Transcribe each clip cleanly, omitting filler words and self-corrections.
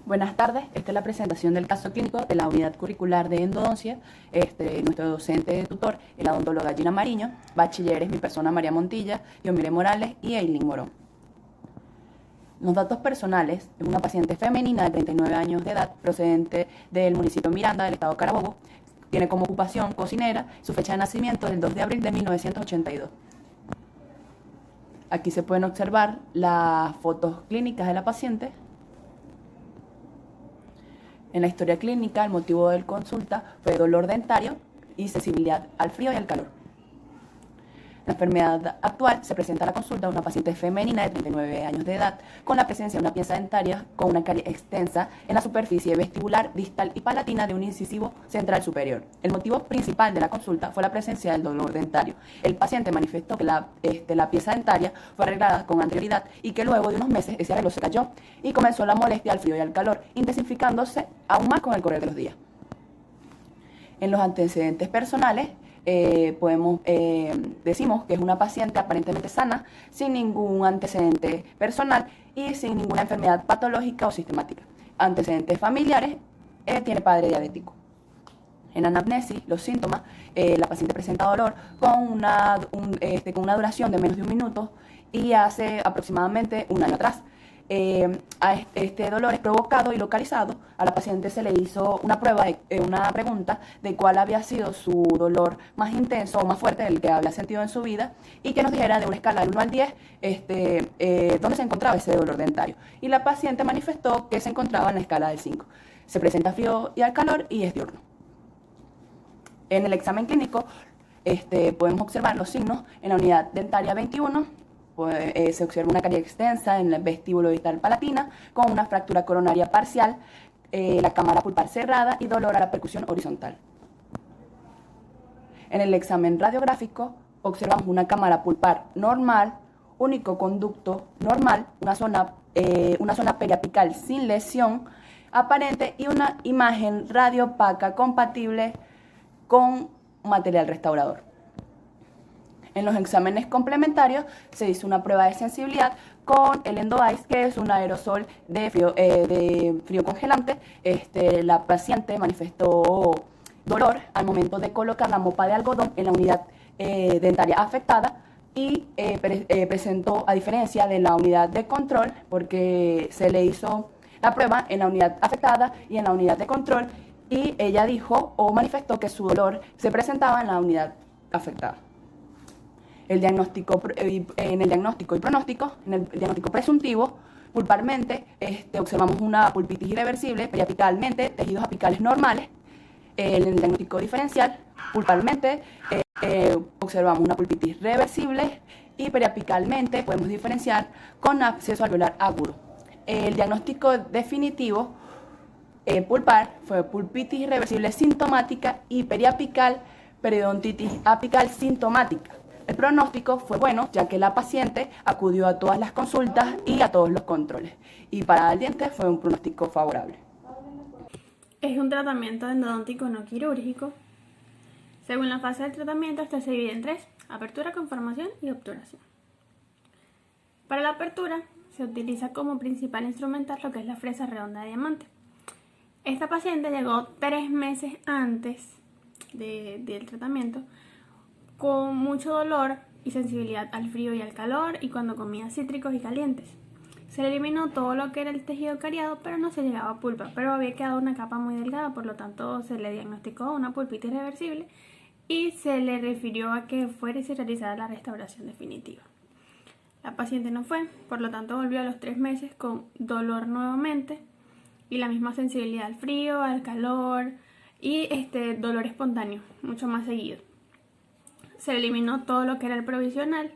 Buenas tardes, esta es la presentación del caso clínico de la unidad curricular de endodoncia. Nuestro docente tutor es la odontóloga Gina Mariño, bachilleres mi persona María Montilla, Yomire Morales y Eileen Morón. Los datos personales es una paciente femenina de 39 años de edad, procedente del municipio Miranda del estado Carabobo. Tiene como ocupación cocinera, su fecha de nacimiento es el 2 de abril de 1982. Aquí se pueden observar las fotos clínicas de la paciente. En la historia clínica, el motivo de consulta fue dolor dentario y sensibilidad al frío y al calor. La enfermedad actual se presenta a la consulta de una paciente femenina de 39 años de edad con la presencia de una pieza dentaria con una carie extensa en la superficie vestibular, distal y palatina de un incisivo central superior. El motivo principal de la consulta fue la presencia del dolor dentario. El paciente manifestó que la pieza dentaria fue arreglada con anterioridad y que luego de unos meses ese arreglo se cayó y comenzó la molestia al frío y al calor, intensificándose aún más con el correr de los días. En los antecedentes personales, decimos que es una paciente aparentemente sana, sin ningún antecedente personal y sin ninguna enfermedad patológica o sistemática. Antecedentes familiares, tiene padre diabético. En anamnesis, los síntomas, la paciente presenta dolor con una duración de menos de un minuto y hace aproximadamente un año atrás. Este dolor es provocado y localizado. A la paciente se le hizo una pregunta de cuál había sido su dolor más intenso o más fuerte del que había sentido en su vida y que nos dijera de una escala del 1 al 10 dónde se encontraba ese dolor dentario. Y la paciente manifestó que se encontraba en la escala del 5. Se presenta frío y al calor y es diurno. En el examen clínico podemos observar los signos en la unidad dentaria 21. Se observa una carie extensa en el vestíbulo distal palatina con una fractura coronaria parcial, la cámara pulpar cerrada y dolor a la percusión horizontal. En el examen radiográfico observamos una cámara pulpar normal, único conducto normal, una zona periapical sin lesión aparente y una imagen radiopaca compatible con material restaurador. En los exámenes complementarios se hizo una prueba de sensibilidad con el EndoIce, que es un aerosol de frío congelante. La paciente manifestó dolor al momento de colocar la mopa de algodón en la unidad dentaria afectada y presentó, a diferencia de la unidad de control, porque se le hizo la prueba en la unidad afectada y en la unidad de control, y ella dijo o manifestó que su dolor se presentaba en la unidad afectada. En el diagnóstico y pronóstico, en el diagnóstico presuntivo, pulparmente observamos una pulpitis irreversible, periapicalmente tejidos apicales normales. En el diagnóstico diferencial, pulparmente observamos una pulpitis reversible y periapicalmente podemos diferenciar con absceso alveolar agudo. El diagnóstico definitivo pulpar fue pulpitis irreversible sintomática y periapical periodontitis apical sintomática. El pronóstico fue bueno, ya que la paciente acudió a todas las consultas y a todos los controles. Y para el diente fue un pronóstico favorable. Es un tratamiento endodóntico no quirúrgico. Según la fase del tratamiento, este se divide en 3: apertura, conformación y obturación. Para la apertura, se utiliza como principal instrumental lo que es la fresa redonda de diamante. Esta paciente llegó 3 meses antes del tratamiento con mucho dolor y sensibilidad al frío y al calor y cuando comía cítricos y calientes. Se le eliminó todo lo que era el tejido cariado, pero no se llegaba a pulpa, pero había quedado una capa muy delgada, por lo tanto se le diagnosticó una pulpitis reversible y se le refirió a que fuera y se realizara la restauración definitiva. La paciente no fue, por lo tanto volvió a los 3 meses con dolor nuevamente y la misma sensibilidad al frío, al calor y dolor espontáneo, mucho más seguido. Se eliminó todo lo que era el provisional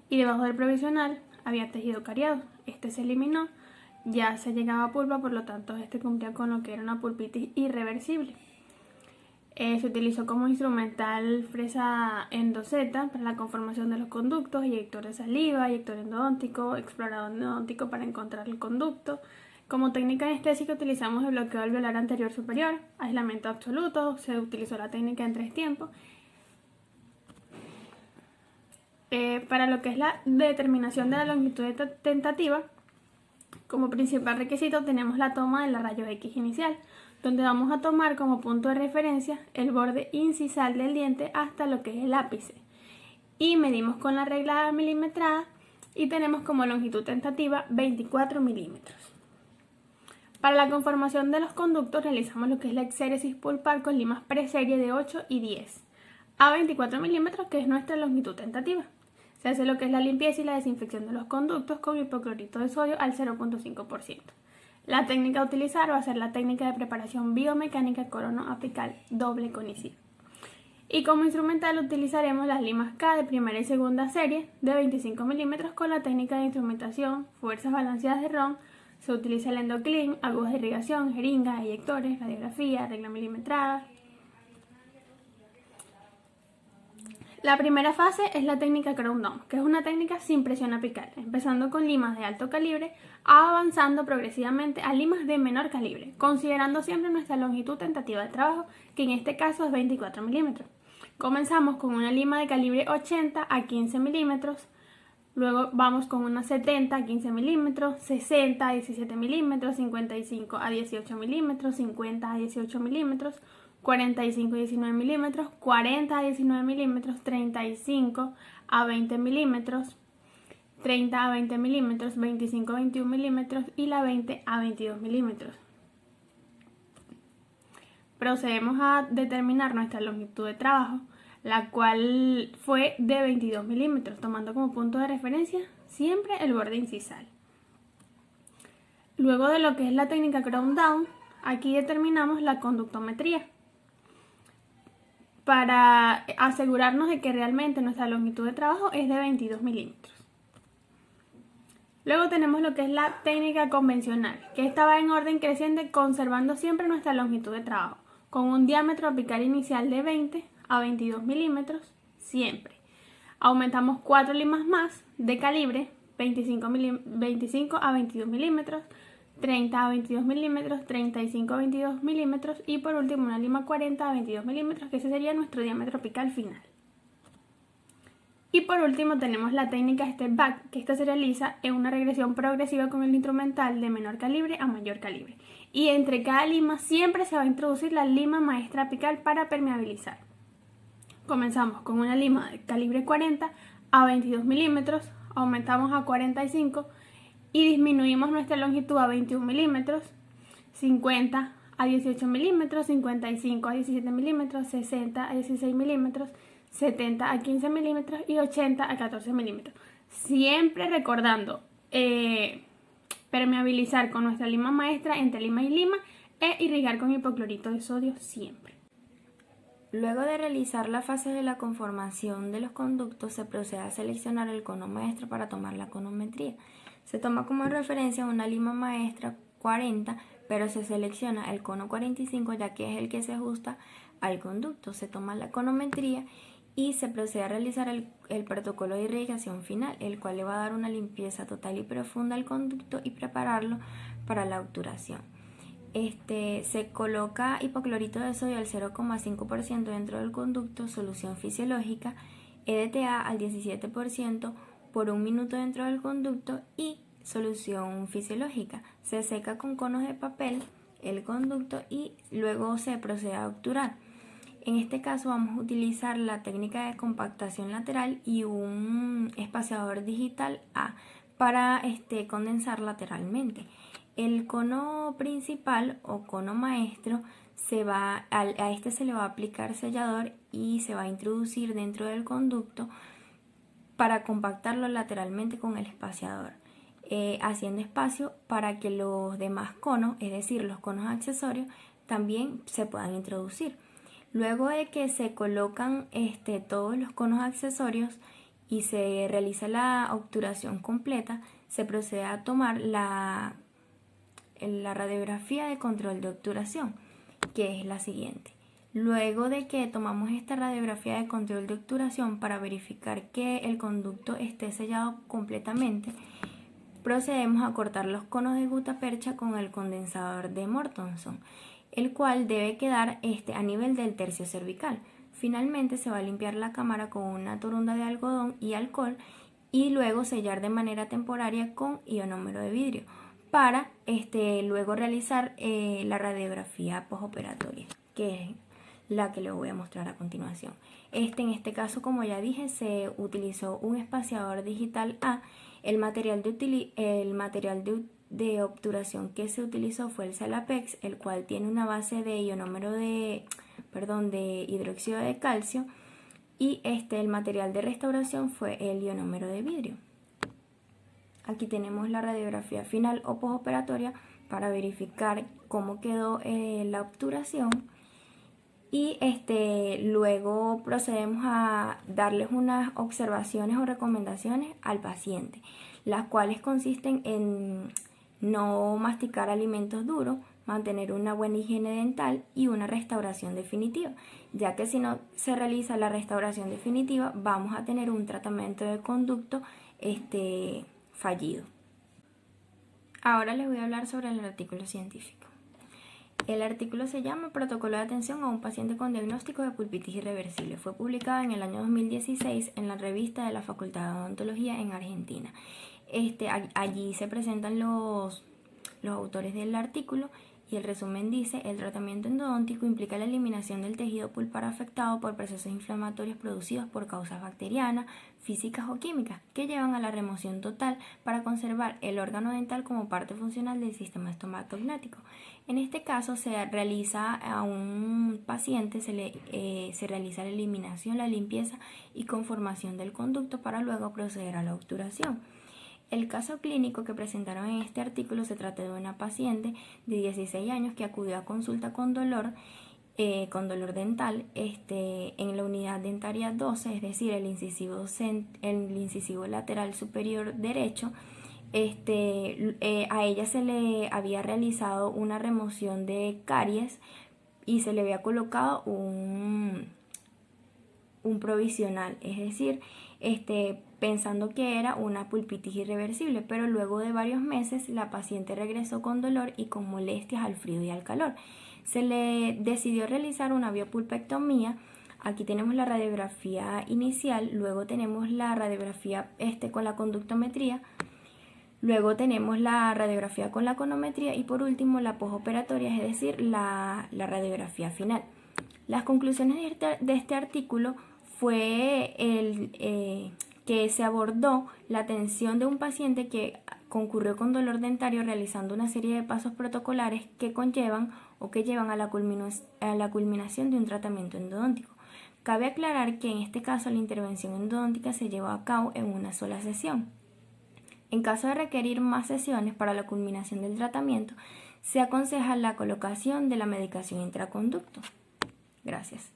y debajo del provisional había tejido cariado. Se eliminó, ya se llegaba a pulpa, por lo tanto cumplía con lo que era una pulpitis irreversible. Se utilizó como instrumental fresa endoceta para la conformación de los conductos, eyector de saliva, eyector endodóntico, explorador endodóntico para encontrar el conducto. Como técnica anestésica utilizamos el bloqueo alveolar anterior superior, aislamiento absoluto, se utilizó la técnica en 3 tiempos. Para lo que es la determinación de la longitud tentativa, Como principal requisito tenemos la toma de la rayos X inicial, donde vamos a tomar como punto de referencia el borde incisal del diente hasta lo que es el ápice. Y medimos con la regla milimetrada y tenemos como longitud tentativa 24 milímetros. Para la conformación de los conductos realizamos lo que es la exéresis pulpar con limas preserie de 8 y 10 a 24 milímetros, que es nuestra longitud tentativa. Se hace lo que es la limpieza y la desinfección de los conductos con hipoclorito de sodio al 0.5%. La técnica a utilizar va a ser la técnica de preparación biomecánica corono-apical doble conicida. Y como instrumental utilizaremos las limas K de primera y segunda serie de 25 milímetros con la técnica de instrumentación, fuerzas balanceadas de Ron. Se utiliza el endoclin, agujas de irrigación, jeringas, eyectores, radiografía, regla milimetrada. La primera fase es la técnica Crown Down, que es una técnica sin presión apical, empezando con limas de alto calibre, avanzando progresivamente a limas de menor calibre, considerando siempre nuestra longitud tentativa de trabajo, que en este caso es 24 milímetros. Comenzamos con una lima de calibre 80 a 15 milímetros, luego vamos con una 70 a 15 milímetros, 60 a 17 milímetros, 55 a 18 milímetros, 50 a 18 milímetros, 45 a 19 milímetros, 40 a 19 milímetros, 35 a 20 milímetros, 30 a 20 milímetros, 25 a 21 milímetros y la 20 a 22 milímetros. Procedemos a determinar nuestra longitud de trabajo, la cual fue de 22 milímetros, tomando como punto de referencia siempre el borde incisal. Luego de lo que es la técnica Crown Down, aquí determinamos la conductometría, para asegurarnos de que realmente nuestra longitud de trabajo es de 22 milímetros. Luego tenemos lo que es la técnica convencional, que esta va en orden creciente conservando siempre nuestra longitud de trabajo, con un diámetro apical inicial de 20 a 22 milímetros siempre. Aumentamos 4 limas más de calibre 25 a 22 milímetros, 30 a 22 milímetros, 35 a 22 milímetros y por último una lima 40 a 22 milímetros, que ese sería nuestro diámetro apical final. Y por último tenemos la técnica Step Back, que esta se realiza en una regresión progresiva con el instrumental de menor calibre a mayor calibre. Y entre cada lima siempre se va a introducir la lima maestra apical para permeabilizar. Comenzamos con una lima de calibre 40 a 22 milímetros, aumentamos a 45 y disminuimos nuestra longitud a 21 milímetros, 50 a 18 milímetros, 55 a 17 milímetros, 60 a 16 milímetros, 70 a 15 milímetros y 80 a 14 milímetros. Siempre recordando permeabilizar con nuestra lima maestra entre lima y lima e irrigar con hipoclorito de sodio siempre. Luego de realizar la fase de la conformación de los conductos, se procede a seleccionar el cono maestro para tomar la conometría. Se toma como referencia una lima maestra 40, pero se selecciona el cono 45 ya que es el que se ajusta al conducto. Se toma la conometría y se procede a realizar el protocolo de irrigación final, el cual le va a dar una limpieza total y profunda al conducto y prepararlo para la obturación. Se coloca hipoclorito de sodio al 0,5% dentro del conducto, solución fisiológica, EDTA al 17% por un minuto dentro del conducto y solución fisiológica. Se seca con conos de papel el conducto y luego se procede a obturar. En este caso vamos a utilizar la técnica de compactación lateral y un espaciador digital A para condensar lateralmente. El cono principal o cono maestro a este se le va a aplicar sellador y se va a introducir dentro del conducto para compactarlo lateralmente con el espaciador, haciendo espacio para que los demás conos, es decir, los conos accesorios, también se puedan introducir. Luego de que se colocan todos los conos accesorios y se realiza la obturación completa, se procede a tomar la radiografía de control de obturación, que es la siguiente. Luego de que tomamos esta radiografía de control de obturación para verificar que el conducto esté sellado completamente, procedemos a cortar los conos de gutapercha con el condensador de Mortenson, el cual debe quedar a nivel del tercio cervical. Finalmente se va a limpiar la cámara con una torunda de algodón y alcohol y luego sellar de manera temporaria con ionómero de vidrio. para luego realizar la radiografía postoperatoria, que es la que les voy a mostrar a continuación. En este caso, como ya dije, se utilizó un espaciador digital A. El material de obturación que se utilizó fue el Salapex, el cual tiene una base de ionómero de hidróxido de calcio, y el material de restauración fue el ionómero de vidrio. Aquí tenemos la radiografía final o postoperatoria para verificar cómo quedó la obturación, y luego procedemos a darles unas observaciones o recomendaciones al paciente, las cuales consisten en no masticar alimentos duros, mantener una buena higiene dental y una restauración definitiva, ya que si no se realiza la restauración definitiva vamos a tener un tratamiento de conducto fallido. Ahora les voy a hablar sobre el artículo científico. El artículo se llama Protocolo de atención a un paciente con diagnóstico de pulpitis irreversible. Fue publicado en el año 2016 en la revista de la Facultad de Odontología en Argentina. Allí se presentan los autores del artículo, y el resumen dice: el tratamiento endodóntico implica la eliminación del tejido pulpar afectado por procesos inflamatorios producidos por causas bacterianas, físicas o químicas, que llevan a la remoción total para conservar el órgano dental como parte funcional del sistema estomatognático. En este caso se realiza a un paciente, se realiza la eliminación, la limpieza y conformación del conducto para luego proceder a la obturación. El caso clínico que presentaron en este artículo se trata de una paciente de 16 años que acudió a consulta con dolor dental en la unidad dentaria 12, es decir, el incisivo lateral superior derecho. A ella se le había realizado una remoción de caries y se le había colocado un provisional, es decir, pensando que era una pulpitis irreversible, pero luego de varios meses la paciente regresó con dolor y con molestias al frío y al calor. Se le decidió realizar una biopulpectomía. Aquí tenemos la radiografía inicial, luego tenemos la radiografía con la conductometría, luego tenemos la radiografía con la conometría y por último la postoperatoria, es decir, la radiografía final. Las conclusiones de este artículo fue que se abordó la atención de un paciente que concurrió con dolor dentario realizando una serie de pasos protocolares que conllevan o que llevan a la culminación de un tratamiento endodóntico. Cabe aclarar que en este caso la intervención endodóntica se llevó a cabo en una sola sesión. En caso de requerir más sesiones para la culminación del tratamiento, se aconseja la colocación de la medicación intraconducto. Gracias.